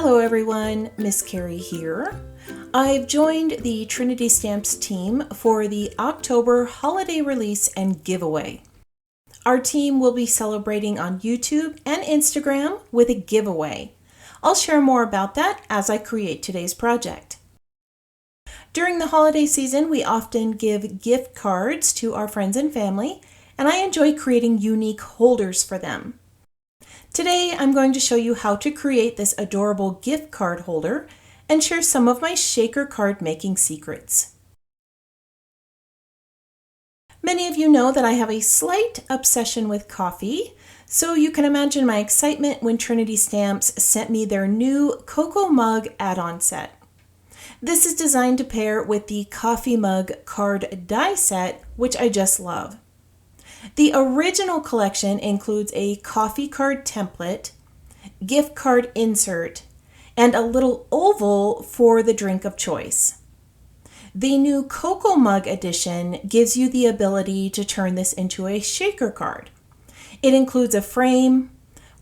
Hello everyone, Miss Carrie here. I've joined the Trinity Stamps team for the October holiday release and giveaway. Our team will be celebrating on YouTube and Instagram with a giveaway. I'll share more about that as I create today's project. During the holiday season, we often give gift cards to our friends and family, and I enjoy creating unique holders for them. Today, I'm going to show you how to create this adorable gift card holder and share some of my shaker card making secrets. Many of you know that I have a slight obsession with coffee, so you can imagine my excitement when Trinity Stamps sent me their new cocoa mug add-on set. This is designed to pair with the coffee mug card die set, which I just love. The original collection includes a coffee card template, gift card insert, and a little oval for the drink of choice. The new Cocoa Mug edition gives you the ability to turn this into a shaker card. It includes a frame,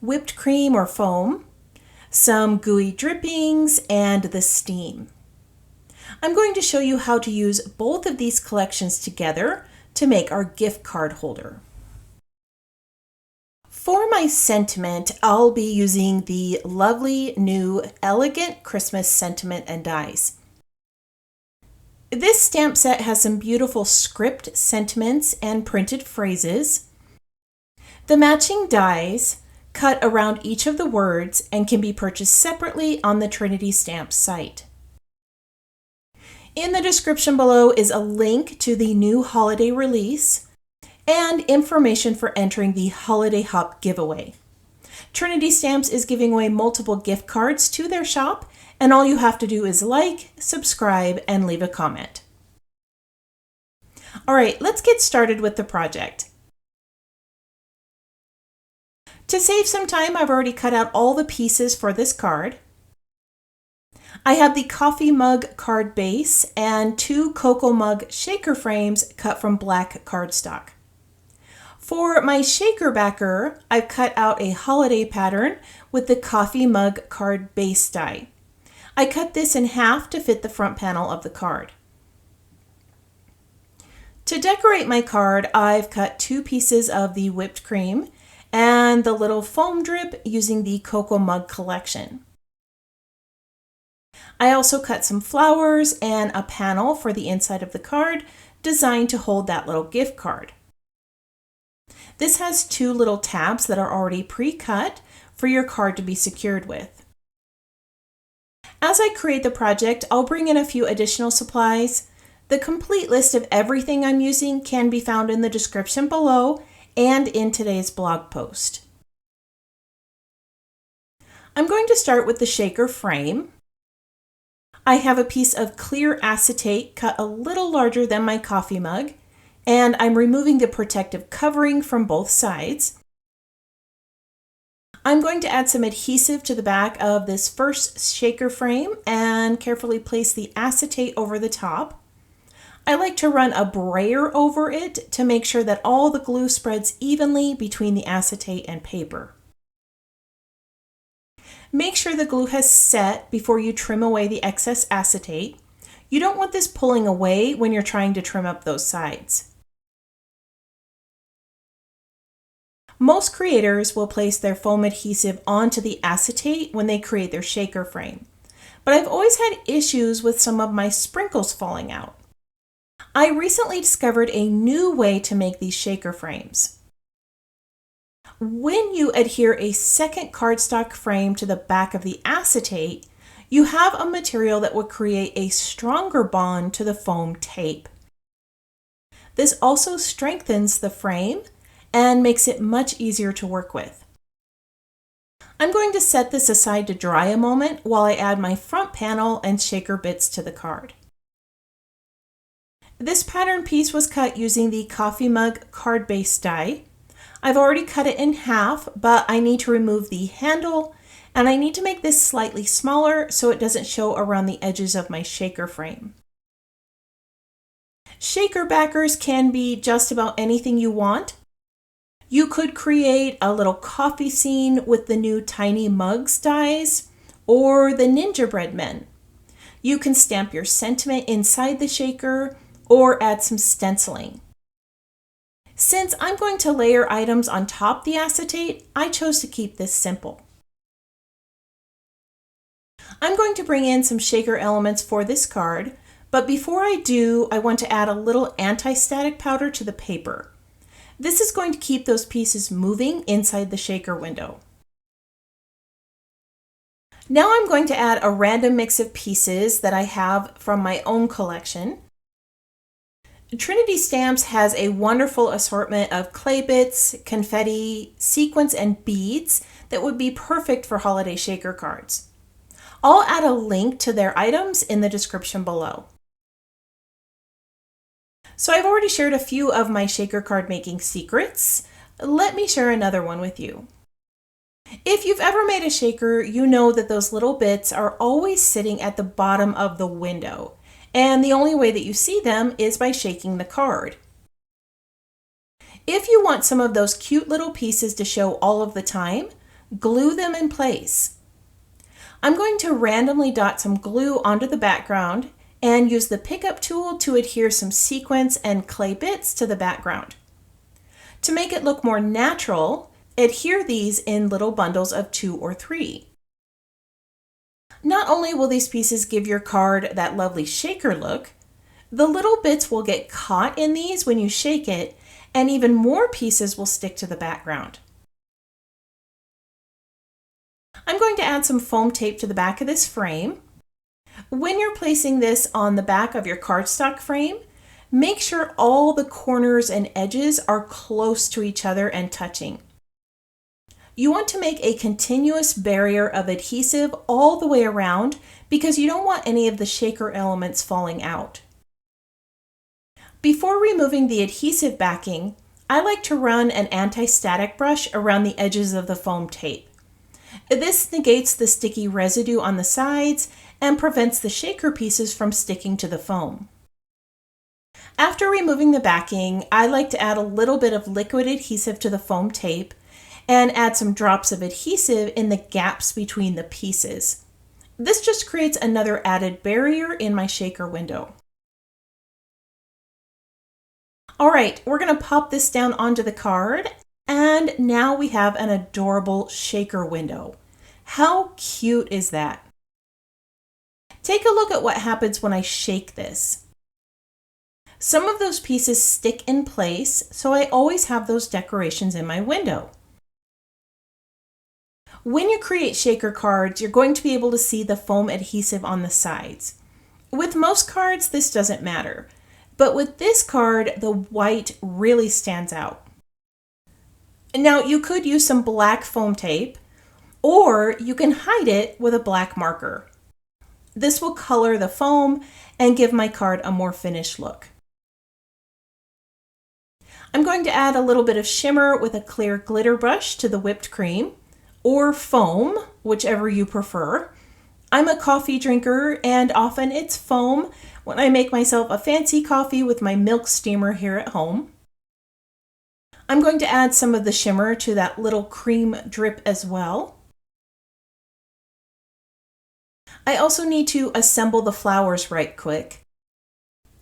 whipped cream or foam, some gooey drippings, and the steam. I'm going to show you how to use both of these collections together to make our gift card holder. For my sentiment, I'll be using the lovely new Elegant Christmas Sentiment and dies. This stamp set has some beautiful script sentiments and printed phrases. The matching dies cut around each of the words and can be purchased separately on the Trinity Stamps site. In the description below is a link to the new holiday release and information for entering the Holiday Hop giveaway. Trinity Stamps is giving away multiple gift cards to their shop, and all you have to do is like, subscribe, and leave a comment. All right, let's get started with the project. To save some time, I've already cut out all the pieces for this card. I have the coffee mug card base and 2 cocoa mug shaker frames cut from black cardstock. For my shaker backer, I've cut out a holiday pattern with the coffee mug card base die. I cut this in half to fit the front panel of the card. To decorate my card, I've cut 2 pieces of the whipped cream and the little foam drip using the Cocoa Mug collection. I also cut some flowers and a panel for the inside of the card designed to hold that little gift card. This has 2 little tabs that are already pre-cut for your card to be secured with. As I create the project, I'll bring in a few additional supplies. The complete list of everything I'm using can be found in the description below and in today's blog post. I'm going to start with the shaker frame. I have a piece of clear acetate cut a little larger than my coffee mug, and I'm removing the protective covering from both sides. I'm going to add some adhesive to the back of this first shaker frame and carefully place the acetate over the top. I like to run a brayer over it to make sure that all the glue spreads evenly between the acetate and paper. Make sure the glue has set before you trim away the excess acetate. You don't want this pulling away when you're trying to trim up those sides. Most creators will place their foam adhesive onto the acetate when they create their shaker frame, but I've always had issues with some of my sprinkles falling out. I recently discovered a new way to make these shaker frames. When you adhere a second cardstock frame to the back of the acetate, you have a material that will create a stronger bond to the foam tape. This also strengthens the frame and makes it much easier to work with. I'm going to set this aside to dry a moment while I add my front panel and shaker bits to the card. This pattern piece was cut using the coffee mug card base die. I've already cut it in half, but I need to remove the handle, and I need to make this slightly smaller so it doesn't show around the edges of my shaker frame. Shaker backers can be just about anything you want. You could create a little coffee scene with the new tiny mugs dies, or the Gingerbread Men. You can stamp your sentiment inside the shaker or add some stenciling. Since I'm going to layer items on top the acetate, I chose to keep this simple. I'm going to bring in some shaker elements for this card, but before I do, I want to add a little anti-static powder to the paper. This is going to keep those pieces moving inside the shaker window. Now I'm going to add a random mix of pieces that I have from my own collection. Trinity Stamps has a wonderful assortment of clay bits, confetti, sequins, and beads that would be perfect for holiday shaker cards. I'll add a link to their items in the description below. So I've already shared a few of my shaker card making secrets. Let me share another one with you. If you've ever made a shaker, you know that those little bits are always sitting at the bottom of the window, and the only way that you see them is by shaking the card. If you want some of those cute little pieces to show all of the time, glue them in place. I'm going to randomly dot some glue onto the background and use the pickup tool to adhere some sequins and clay bits to the background. To make it look more natural, adhere these in little bundles of 2 or 3. Not only will these pieces give your card that lovely shaker look, the little bits will get caught in these when you shake it, and even more pieces will stick to the background. I'm going to add some foam tape to the back of this frame. When you're placing this on the back of your cardstock frame, make sure all the corners and edges are close to each other and touching. You want to make a continuous barrier of adhesive all the way around because you don't want any of the shaker elements falling out. Before removing the adhesive backing, I like to run an anti-static brush around the edges of the foam tape. This negates the sticky residue on the sides and prevents the shaker pieces from sticking to the foam. After removing the backing, I like to add a little bit of liquid adhesive to the foam tape and add some drops of adhesive in the gaps between the pieces. This just creates another added barrier in my shaker window. All right, we're going to pop this down onto the card, and now we have an adorable shaker window. How cute is that? Take a look at what happens when I shake this. Some of those pieces stick in place, so I always have those decorations in my window. When you create shaker cards, you're going to be able to see the foam adhesive on the sides. With most cards, this doesn't matter, but with this card, the white really stands out. Now, you could use some black foam tape, or you can hide it with a black marker. This will color the foam and give my card a more finished look. I'm going to add a little bit of shimmer with a clear glitter brush to the whipped cream, or foam, whichever you prefer. I'm a coffee drinker, and often it's foam when I make myself a fancy coffee with my milk steamer here at home. I'm going to add some of the shimmer to that little cream drip as well. I also need to assemble the flowers right quick.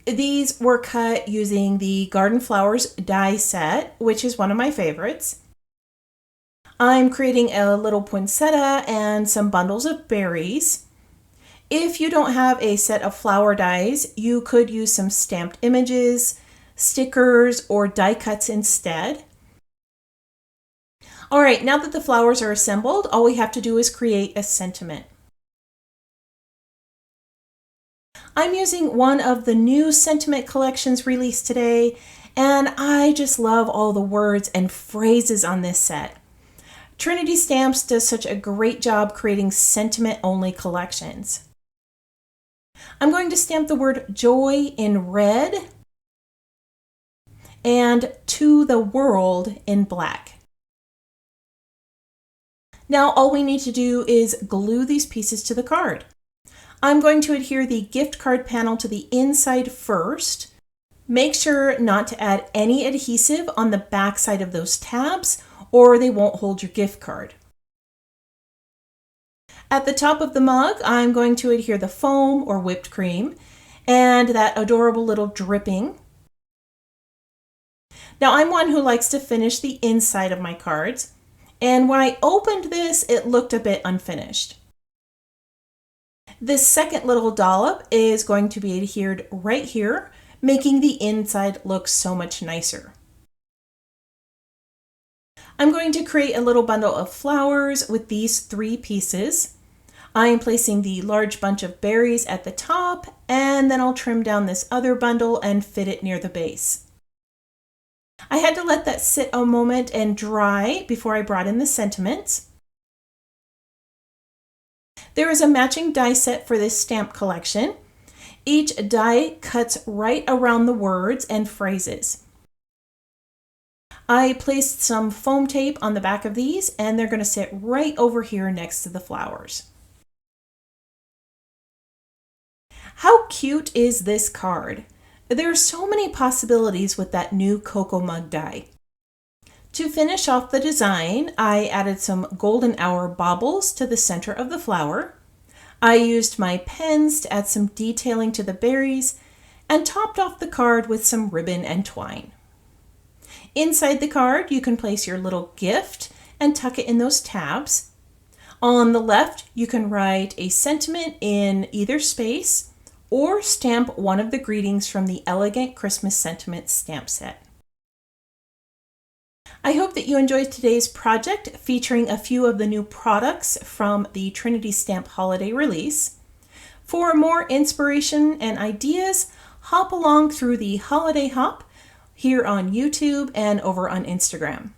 These were cut using the Garden Flowers die set, which is one of my favorites. I'm creating a little poinsettia and some bundles of berries. If you don't have a set of flower dies, you could use some stamped images, stickers, or die cuts instead. All right, now that the flowers are assembled, all we have to do is create a sentiment. I'm using one of the new sentiment collections released today, and I just love all the words and phrases on this set. Trinity Stamps does such a great job creating sentiment-only collections. I'm going to stamp the word joy in red and to the world in black. Now all we need to do is glue these pieces to the card. I'm going to adhere the gift card panel to the inside first. Make sure not to add any adhesive on the back side of those tabs, or they won't hold your gift card. At the top of the mug, I'm going to adhere the foam or whipped cream and that adorable little dripping. Now I'm one who likes to finish the inside of my cards, and when I opened this, it looked a bit unfinished. This second little dollop is going to be adhered right here, making the inside look so much nicer. I'm going to create a little bundle of flowers with these 3 pieces. I am placing the large bunch of berries at the top, and then I'll trim down this other bundle and fit it near the base. I had to let that sit a moment and dry before I brought in the sentiments. There is a matching die set for this stamp collection. Each die cuts right around the words and phrases. I placed some foam tape on the back of these, and they're going to sit right over here next to the flowers. How cute is this card? There are so many possibilities with that new cocoa mug die. To finish off the design, I added some golden hour baubles to the center of the flower. I used my pens to add some detailing to the berries and topped off the card with some ribbon and twine. Inside the card, you can place your little gift and tuck it in those tabs. On the left, you can write a sentiment in either space or stamp one of the greetings from the Elegant Christmas Sentiments stamp set. I hope that you enjoyed today's project featuring a few of the new products from the Trinity Stamp holiday release. For more inspiration and ideas, hop along through the Holiday Hop here on YouTube and over on Instagram.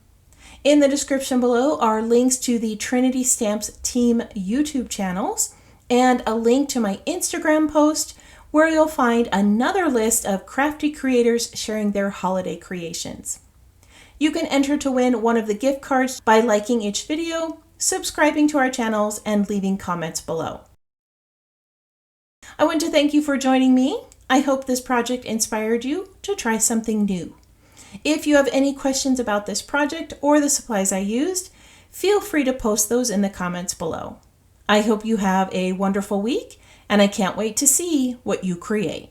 In the description below are links to the Trinity Stamps team YouTube channels and a link to my Instagram post where you'll find another list of crafty creators sharing their holiday creations. You can enter to win one of the gift cards by liking each video, subscribing to our channels, and leaving comments below. I want to thank you for joining me. I hope this project inspired you to try something new. If you have any questions about this project or the supplies I used, feel free to post those in the comments below. I hope you have a wonderful week, and I can't wait to see what you create.